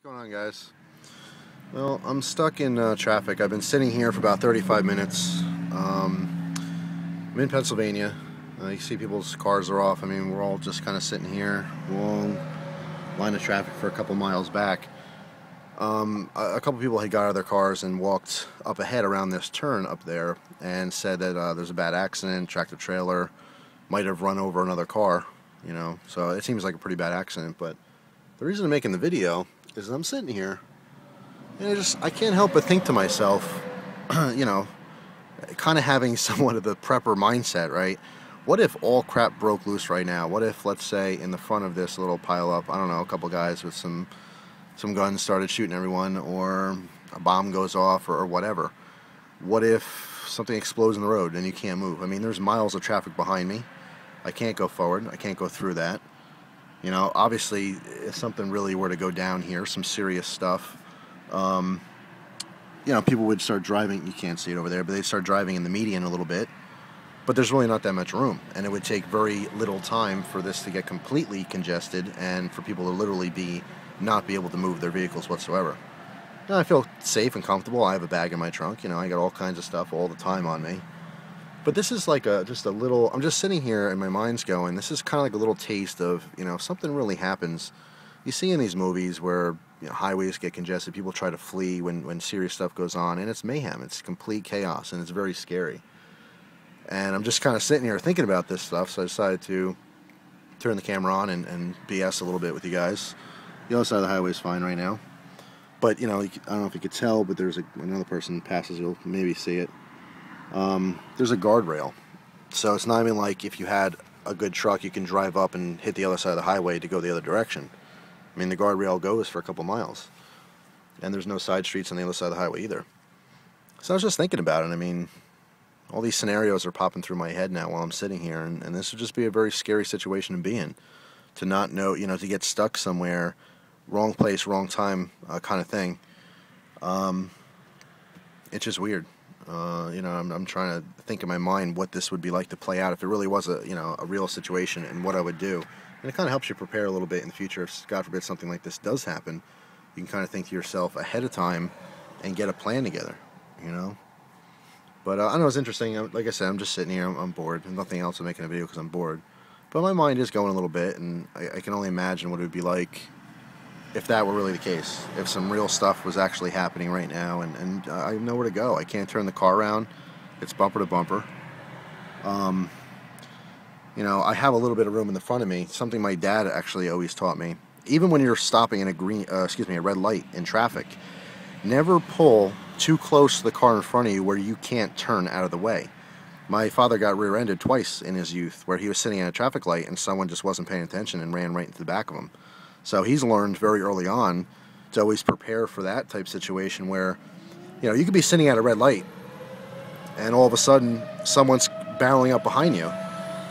What's going on, guys? Well, I'm stuck in traffic. I've been sitting here for about 35 minutes. I'm in Pennsylvania. You see people's cars are off. I mean, we're all just kind of sitting here, long line of traffic for a couple miles back. A couple people had got out of their cars and walked up ahead around this turn up there and said that there's a bad accident, tractor trailer might have run over another car, so it seems like a pretty bad accident. But the reason I'm making the video is I'm sitting here and I can't help but think to myself, kind of having somewhat of the prepper mindset, right? What if all crap broke loose right now? What if, let's say, in the front of this little pile up, I don't know, a couple guys with some guns started shooting everyone, or a bomb goes off, or whatever? What if something explodes in the road and you can't move? I mean, there's miles of traffic behind me. I can't go forward. I can't go through that. Obviously, if something really were to go down here, some serious stuff, people would start driving. You can't see it over there, but they'd start driving in the median a little bit. But there's really not that much room, and it would take very little time for this to get completely congested and for people to literally not be able to move their vehicles whatsoever. Now, I feel safe and comfortable. I have a bag in my trunk. I got all kinds of stuff all the time on me. But this is like just a little, I'm just sitting here and my mind's going, this is kind of like a little taste of, if something really happens. You see in these movies where highways get congested, people try to flee when serious stuff goes on, and it's mayhem. It's complete chaos, and it's very scary. And I'm just kind of sitting here thinking about this stuff, so I decided to turn the camera on and BS a little bit with you guys. The other side of the highway is fine right now. But, I don't know if you could tell, but there's another person passes, you'll maybe see it. There's a guardrail. So it's not even like if you had a good truck, you can drive up and hit the other side of the highway to go the other direction. I mean, the guardrail goes for a couple miles. And there's no side streets on the other side of the highway either. So I was just thinking about it. I mean, all these scenarios are popping through my head now while I'm sitting here, and this would just be a very scary situation to be in. To not know, to get stuck somewhere, wrong place, wrong time, kind of thing. It's just weird. I'm trying to think in my mind what this would be like to play out if it really was a real situation, and what I would do. And it kind of helps you prepare a little bit in the future. If, God forbid, something like this does happen, you can kind of think to yourself ahead of time and get a plan together, But I know it's interesting. Like I said, I'm just sitting here. I'm bored. There's nothing else. I'm making a video because I'm bored. But my mind is going a little bit, and I can only imagine what it would be like if that were really the case. If some real stuff was actually happening right now, and I have nowhere to go. I can't turn the car around. It's bumper to bumper. I have a little bit of room in the front of me. Something my dad actually always taught me. Even when you're stopping in a red light in traffic, never pull too close to the car in front of you where you can't turn out of the way. My father got rear-ended twice in his youth, where he was sitting at a traffic light and someone just wasn't paying attention and ran right into the back of him. So he's learned very early on to always prepare for that type of situation where, you could be sitting at a red light and all of a sudden someone's barreling up behind you.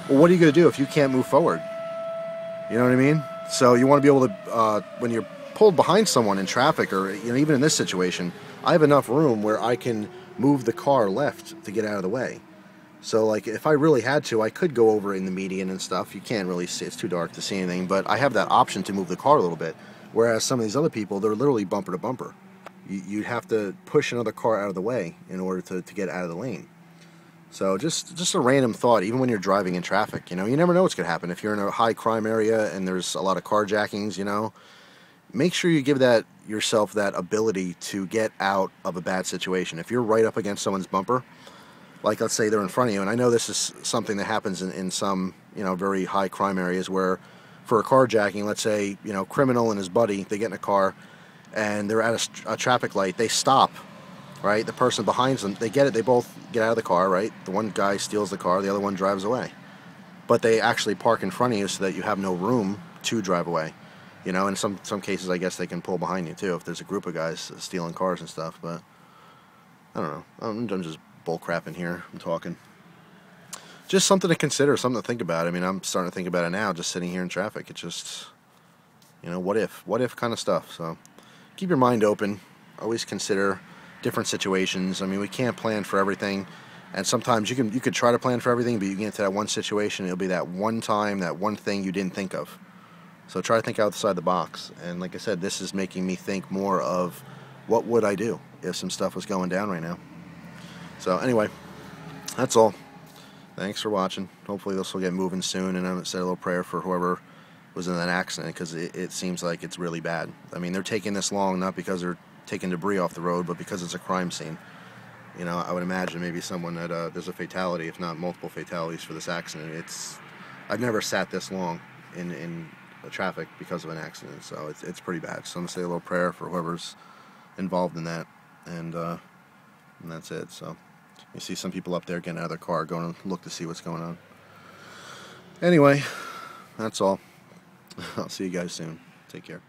Well, what are you going to do if you can't move forward? You know what I mean? So you want to be able to, when you're pulled behind someone in traffic, or even in this situation, I have enough room where I can move the car left to get out of the way. So, like, if I really had to, I could go over in the median and stuff. You can't really see, it's too dark to see anything, but I have that option to move the car a little bit. Whereas some of these other people, they're literally bumper to bumper. You'd have to push another car out of the way in order to get out of the lane. So just a random thought, even when you're driving in traffic, you never know what's going to happen. If you're in a high crime area and there's a lot of carjackings, make sure you give yourself that ability to get out of a bad situation. If you're right up against someone's bumper, like let's say they're in front of you, and I know this is something that happens in some very high crime areas where for a carjacking, let's say criminal and his buddy, they get in a car and they're at a traffic light, they stop, right? The person behind them, they both get out of the car, right? The one guy steals the car, the other one drives away. But they actually park in front of you so that you have no room to drive away. In some cases, I guess they can pull behind you too if there's a group of guys stealing cars and stuff. But I don't know. I'm just bullcrapping here. I'm talking. Just something to consider, something to think about. I mean, I'm starting to think about it now, just sitting here in traffic. It's just, what if kind of stuff. So keep your mind open. Always consider different situations. I mean, we can't plan for everything. And sometimes you could try to plan for everything, but you get into that one situation, it'll be that one time, that one thing you didn't think of. So try to think outside the box. And like I said, this is making me think more of what would I do if some stuff was going down right now. So anyway, that's all. Thanks for watching. Hopefully this will get moving soon, and I'm going to say a little prayer for whoever was in that accident, because it seems like it's really bad. I mean, they're taking this long not because they're taking debris off the road, but because it's a crime scene. You know, I would imagine maybe someone that there's a fatality, if not multiple fatalities for this accident. I've never sat this long in traffic because of an accident, so it's pretty bad. So I'm going to say a little prayer for whoever's involved in that, and that's it. So you see some people up there getting out of their car, going to look to see what's going on. Anyway, that's all. I'll see you guys soon. Take care.